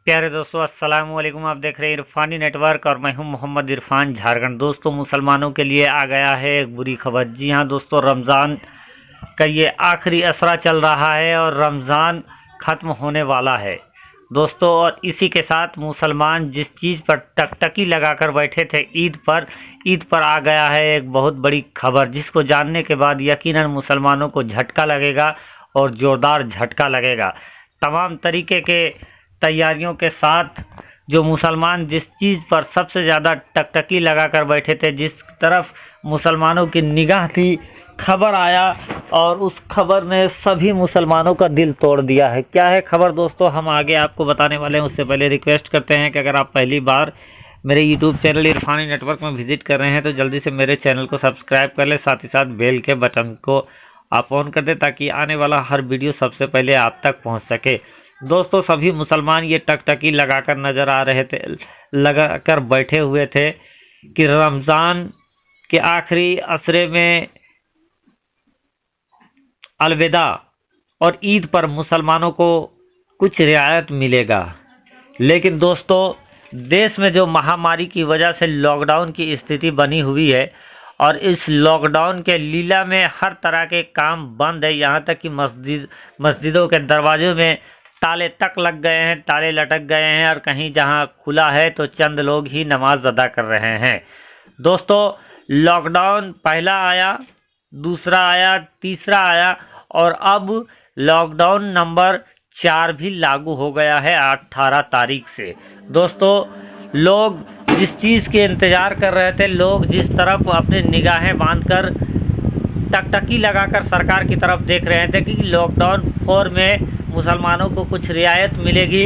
प्यारे दोस्तों, अस्सलाम वालेकुम। आप देख रहे हैं इरफानी नेटवर्क और मैं हूं मोहम्मद इरफान, झारखंड। दोस्तों, मुसलमानों के लिए आ गया है एक बुरी खबर। जी हां दोस्तों, रमज़ान का ये आखिरी असरा चल रहा है और रमज़ान ख़त्म होने वाला है दोस्तों। और इसी के साथ मुसलमान जिस चीज़ पर टकटकी लगाकर बैठे थे ईद पर आ गया है एक बहुत बड़ी खबर, जिसको जानने के बाद यकीनन मुसलमानों को झटका लगेगा और ज़ोरदार झटका लगेगा। तमाम तरीके के तैयारियों के साथ जो मुसलमान जिस चीज़ पर सबसे ज़्यादा टकटकी लगाकर बैठे थे, जिस तरफ मुसलमानों की निगाह थी, खबर आया और उस खबर ने सभी मुसलमानों का दिल तोड़ दिया है। क्या है खबर दोस्तों, हम आगे आपको बताने वाले हैं। उससे पहले रिक्वेस्ट करते हैं कि अगर आप पहली बार मेरे यूट्यूब चैनल इरफानी नेटवर्क में विजिट कर रहे हैं तो जल्दी से मेरे चैनल को सब्सक्राइब कर लें, साथ ही साथ बेल के बटन को आप ऑन कर दें ताकि आने वाला हर वीडियो सबसे पहले आप तक पहुंच सके। दोस्तों, सभी मुसलमान ये टकटकी लगाकर नज़र आ रहे थे, लगाकर बैठे हुए थे कि रमज़ान के आखिरी असरे में अलविदा और ईद पर मुसलमानों को कुछ रियायत मिलेगा। लेकिन दोस्तों, देश में जो महामारी की वजह से लॉकडाउन की स्थिति बनी हुई है और इस लॉकडाउन के लीला में हर तरह के काम बंद है। यहाँ तक कि मस्जिदों के दरवाजों में ताले तक लग गए हैं, ताले लटक गए हैं और कहीं जहाँ खुला है तो चंद लोग ही नमाज अदा कर रहे हैं। दोस्तों, लॉकडाउन पहला आया, दूसरा आया, तीसरा आया और अब लॉकडाउन नंबर 4 भी लागू हो गया है 18 तारीख से। दोस्तों, लोग जिस चीज़ के इंतज़ार कर रहे थे, लोग जिस तरफ अपनी निगाहें बांधकर टकटकी लगाकर सरकार की तरफ देख रहे थे कि लॉकडाउन 4 में मुसलमानों को कुछ रियायत मिलेगी।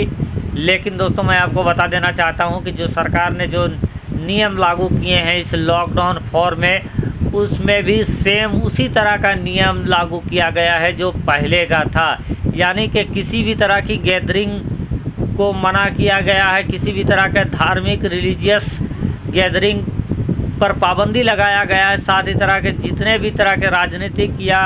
लेकिन दोस्तों, मैं आपको बता देना चाहता हूं कि जो सरकार ने जो नियम लागू किए हैं इस लॉकडाउन 4 में, उसमें भी सेम उसी तरह का नियम लागू किया गया है जो पहले का था। यानी कि किसी भी तरह की गैदरिंग को मना किया गया है, किसी भी तरह के धार्मिक रिलीजियस गैदरिंग पर पाबंदी लगाया गया है। साथ ही तरह के जितने भी तरह के राजनीतिक या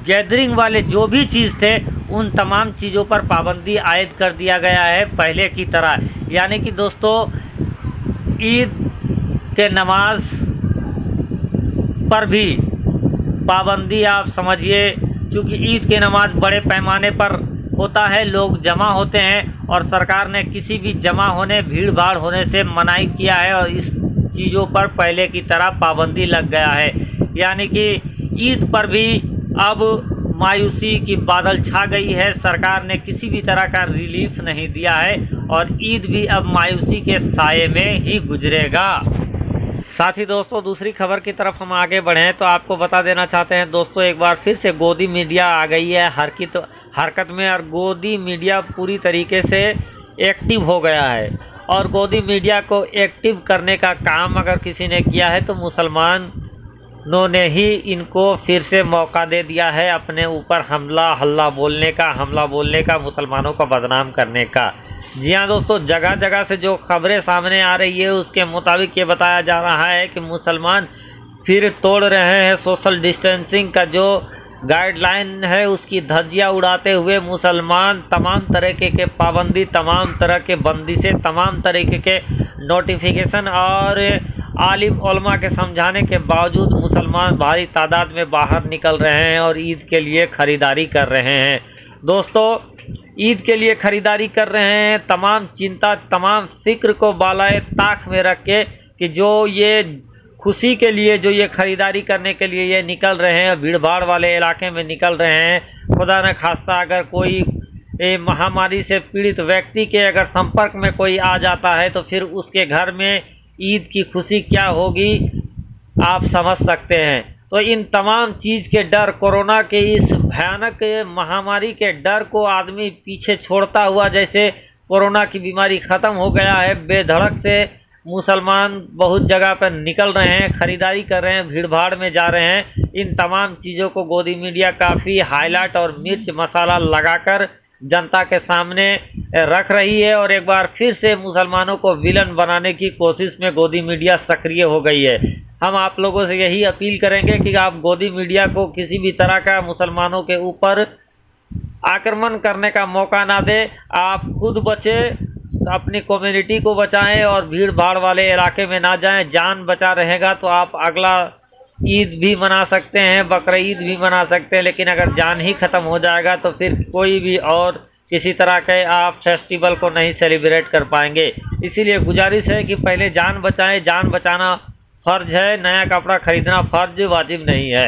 गैदरिंग वाले जो भी चीज़ थे, उन तमाम चीज़ों पर पाबंदी आयद कर दिया गया है पहले की तरह। यानी कि दोस्तों, ईद के नमाज पर भी पाबंदी आप समझिए, क्योंकि ईद की नमाज बड़े पैमाने पर होता है, लोग जमा होते हैं और सरकार ने किसी भी जमा होने, भीड़ भाड़ होने से मनाही किया है और इस चीज़ों पर पहले की तरह पाबंदी लग गया है। यानी कि ईद पर भी अब मायूसी की बादल छा गई है। सरकार ने किसी भी तरह का रिलीफ नहीं दिया है और ईद भी अब मायूसी के साये में ही गुजरेगा। साथ ही दोस्तों, दूसरी खबर की तरफ हम आगे बढ़ें तो आपको बता देना चाहते हैं दोस्तों, एक बार फिर से गोदी मीडिया आ गई है हरकत में और गोदी मीडिया पूरी तरीके से एक्टिव हो गया है। और गोदी मीडिया को एक्टिव करने का काम अगर किसी ने किया है तो मुसलमानों ने ही इनको फिर से मौका दे दिया है अपने ऊपर हमला बोलने का, मुसलमानों को बदनाम करने का। जी हाँ दोस्तों, जगह जगह से जो खबरें सामने आ रही है उसके मुताबिक ये बताया जा रहा है कि मुसलमान फिर तोड़ रहे हैं सोशल डिस्टेंसिंग का जो गाइडलाइन है, उसकी धज्जियाँ उड़ाते हुए मुसलमान तमाम तरीके के पाबंदी, तमाम तरह के बंदिशें, तमाम तरीके के नोटिफिकेशन और आलिम उलमा के समझाने के बावजूद मुसलमान भारी तादाद में बाहर निकल रहे हैं और ईद के लिए ख़रीदारी कर रहे हैं। दोस्तों, ईद के लिए ख़रीदारी कर रहे हैं, तमाम चिंता, तमाम फिक्र को बालाए ताक में रख के कि जो ये खुशी के लिए जो ये ख़रीदारी करने के लिए ये निकल रहे हैं, भीड़ भाड़ वाले इलाके में निकल रहे हैं। खुदा न खास्ता अगर कोई महामारी से पीड़ित व्यक्ति के अगर संपर्क में कोई आ जाता है तो फिर उसके घर में ईद की खुशी क्या होगी आप समझ सकते हैं। तो इन तमाम चीज़ के डर, कोरोना के इस भयानक महामारी के डर को आदमी पीछे छोड़ता हुआ, जैसे कोरोना की बीमारी ख़त्म हो गया है, बेधड़क से मुसलमान बहुत जगह पर निकल रहे हैं, ख़रीदारी कर रहे हैं, भीड़ भाड़ में जा रहे हैं। इन तमाम चीज़ों को गोदी मीडिया काफ़ी हाईलाइट और मिर्च मसाला लगाकर जनता के सामने रख रही है और एक बार फिर से मुसलमानों को विलन बनाने की कोशिश में गोदी मीडिया सक्रिय हो गई है। हम आप लोगों से यही अपील करेंगे कि आप गोदी मीडिया को किसी भी तरह का मुसलमानों के ऊपर आक्रमण करने का मौका ना दे। आप खुद बचे अपनी कम्युनिटी को बचाएं और भीड़ भाड़ वाले इलाके में ना जाएं। जान बचा रहेगा तो आप अगला ईद भी मना सकते हैं, बकरीद भी मना सकते हैं, लेकिन अगर जान ही ख़त्म हो जाएगा तो फिर कोई भी और किसी तरह के आप फेस्टिवल को नहीं सेलिब्रेट कर पाएंगे। इसीलिए गुजारिश है कि पहले जान बचाएं। जान बचाना फ़र्ज है, नया कपड़ा खरीदना फ़र्ज वाजिब नहीं है।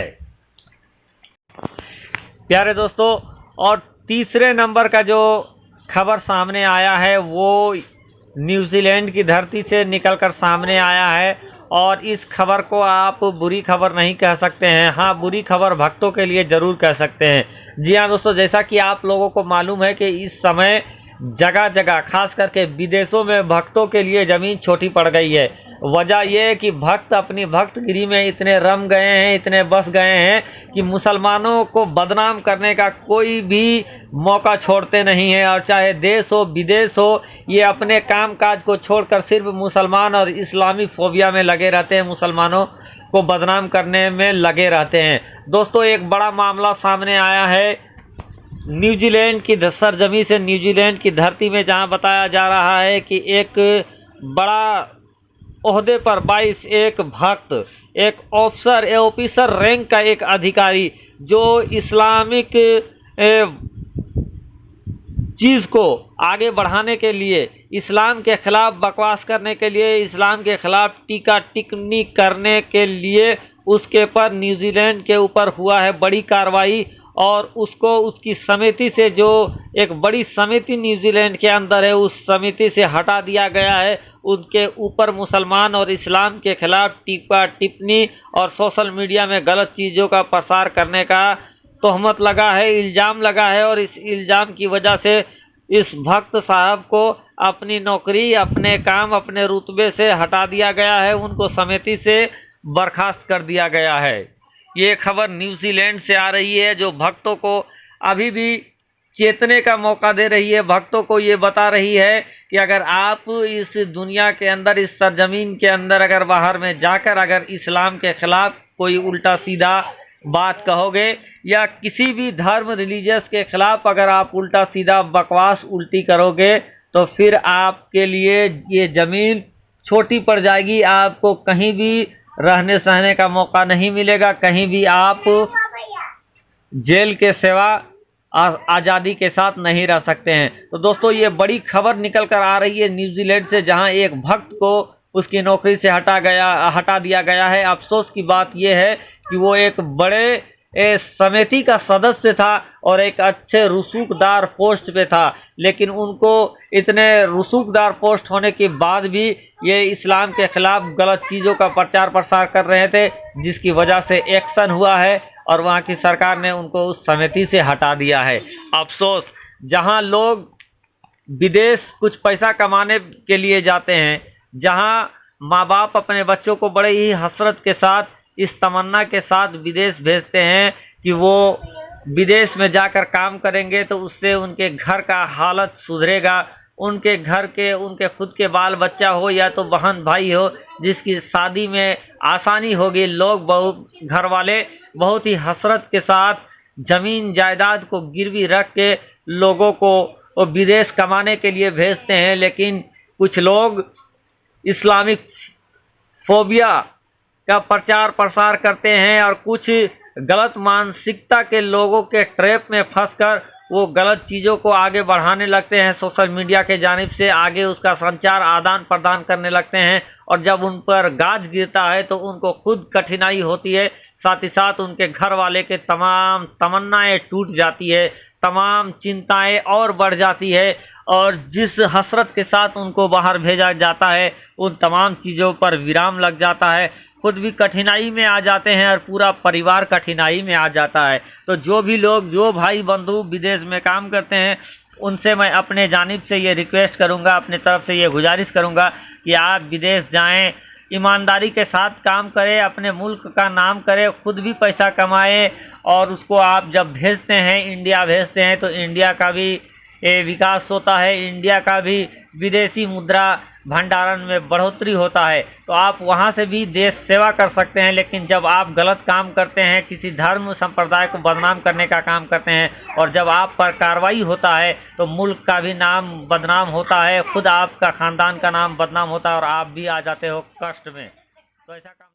प्यारे दोस्तों, और तीसरे नंबर का जो खबर सामने आया है वो न्यूजीलैंड की धरती से निकलकर सामने आया है, और इस खबर को आप बुरी खबर नहीं कह सकते हैं। हाँ, बुरी खबर भक्तों के लिए ज़रूर कह सकते हैं। जी हाँ दोस्तों, जैसा कि आप लोगों को मालूम है कि इस समय जगह जगह खास करके विदेशों में भक्तों के लिए ज़मीन छोटी पड़ गई है। वजह यह है कि भक्त अपनी भक्तगिरी में इतने रम गए हैं, इतने बस गए हैं कि मुसलमानों को बदनाम करने का कोई भी मौका छोड़ते नहीं हैं। और चाहे देश हो विदेश हो, ये अपने काम काज को छोड़कर सिर्फ मुसलमान और इस्लामी फोबिया में लगे रहते हैं, मुसलमानों को बदनाम करने में लगे रहते हैं। दोस्तों, एक बड़ा मामला सामने आया है न्यूजीलैंड की सरजमी से, न्यूजीलैंड की धरती में, जहां बताया जा रहा है कि एक बड़ा ओहदे पर 22 एक भक्त, एक ऑफिसर रैंक का एक अधिकारी जो इस्लामिक चीज़ को आगे बढ़ाने के लिए, इस्लाम के ख़िलाफ़ बकवास करने के लिए, इस्लाम के ख़िलाफ़ टीका टिप्पणी करने के लिए उसके पर न्यूजीलैंड के ऊपर हुआ है बड़ी कार्रवाई। और उसको उसकी समिति से, जो एक बड़ी समिति न्यूजीलैंड के अंदर है, उस समिति से हटा दिया गया है। उनके ऊपर मुसलमान और इस्लाम के ख़िलाफ़ टीका टिप्पणी और सोशल मीडिया में गलत चीज़ों का प्रसार करने का तोहमत लगा है, इल्ज़ाम लगा है। और इस इल्ज़ाम की वजह से इस भक्त साहब को अपनी नौकरी, अपने काम, अपने रुतबे से हटा दिया गया है, उनको समिति से बर्खास्त कर दिया गया है। ये खबर न्यूजीलैंड से आ रही है, जो भक्तों को अभी भी चेतने का मौका दे रही है। भक्तों को ये बता रही है कि अगर आप इस दुनिया के अंदर, इस सरजमीन के अंदर अगर बाहर में जाकर अगर इस्लाम के ख़िलाफ़ कोई उल्टा सीधा बात कहोगे या किसी भी धर्म रिलीजियस के ख़िलाफ़ अगर आप उल्टा सीधा बकवास उल्टी करोगे तो फिर आपके लिए ये ज़मीन छोटी पड़ जाएगी। आपको कहीं भी रहने सहने का मौका नहीं मिलेगा, कहीं भी आप जेल के सिवा आज़ादी के साथ नहीं रह सकते हैं। तो दोस्तों, ये बड़ी खबर निकल कर आ रही है न्यूजीलैंड से, जहां एक भक्त को उसकी नौकरी से हटा दिया गया है। अफसोस की बात यह है कि वो एक बड़े समिति का सदस्य था और एक अच्छे रसूखदार पोस्ट पे था, लेकिन उनको इतने रसूखदार पोस्ट होने के बाद भी ये इस्लाम के ख़िलाफ़ गलत चीज़ों का प्रचार प्रसार कर रहे थे, जिसकी वजह से एक्शन हुआ है और वहाँ की सरकार ने उनको उस समिति से हटा दिया है। अफसोस, जहाँ लोग विदेश कुछ पैसा कमाने के लिए जाते हैं, जहाँ माँ बाप अपने बच्चों को बड़े ही हसरत के साथ, इस तमन्ना के साथ विदेश भेजते हैं कि वो विदेश में जाकर काम करेंगे तो उससे उनके घर का हालत सुधरेगा, उनके घर के, उनके खुद के बाल बच्चा हो या तो बहन भाई हो, जिसकी शादी में आसानी होगी। लोग घर वाले बहुत ही हसरत के साथ ज़मीन जायदाद को गिरवी रख के लोगों को विदेश कमाने के लिए भेजते हैं, लेकिन कुछ लोग इस्लामिक फोबिया का प्रचार प्रसार करते हैं और कुछ गलत मानसिकता के लोगों के ट्रैप में फंसकर वो गलत चीज़ों को आगे बढ़ाने लगते हैं। सोशल मीडिया के जानिब से आगे उसका संचार आदान प्रदान करने लगते हैं, और जब उन पर गाज गिरता है तो उनको खुद कठिनाई होती है, साथ ही साथ उनके घर वाले के तमाम तमन्नाएं टूट जाती है, तमाम चिंताएं और बढ़ जाती है, और जिस हसरत के साथ उनको बाहर भेजा जाता है उन तमाम चीज़ों पर विराम लग जाता है। खुद भी कठिनाई में आ जाते हैं और पूरा परिवार कठिनाई में आ जाता है। तो जो भी लोग, जो भाई बंधु विदेश में काम करते हैं, उनसे मैं अपने जानिब से ये रिक्वेस्ट करूंगा, अपने तरफ से ये गुजारिश करूंगा कि आप विदेश जाएं, ईमानदारी के साथ काम करें, अपने मुल्क का नाम करें, खुद भी पैसा कमाएं, और उसको आप जब भेजते हैं, इंडिया भेजते हैं, तो इंडिया का भी विकास होता है, इंडिया का भी विदेशी मुद्रा भंडारण में बढ़ोतरी होता है। तो आप वहाँ से भी देश सेवा कर सकते हैं। लेकिन जब आप गलत काम करते हैं, किसी धर्म संप्रदाय को बदनाम करने का काम करते हैं, और जब आप पर कार्रवाई होता है, तो मुल्क का भी नाम बदनाम होता है, खुद आपका ख़ानदान का नाम बदनाम होता है और आप भी आ जाते हो कष्ट में। तो ऐसा काम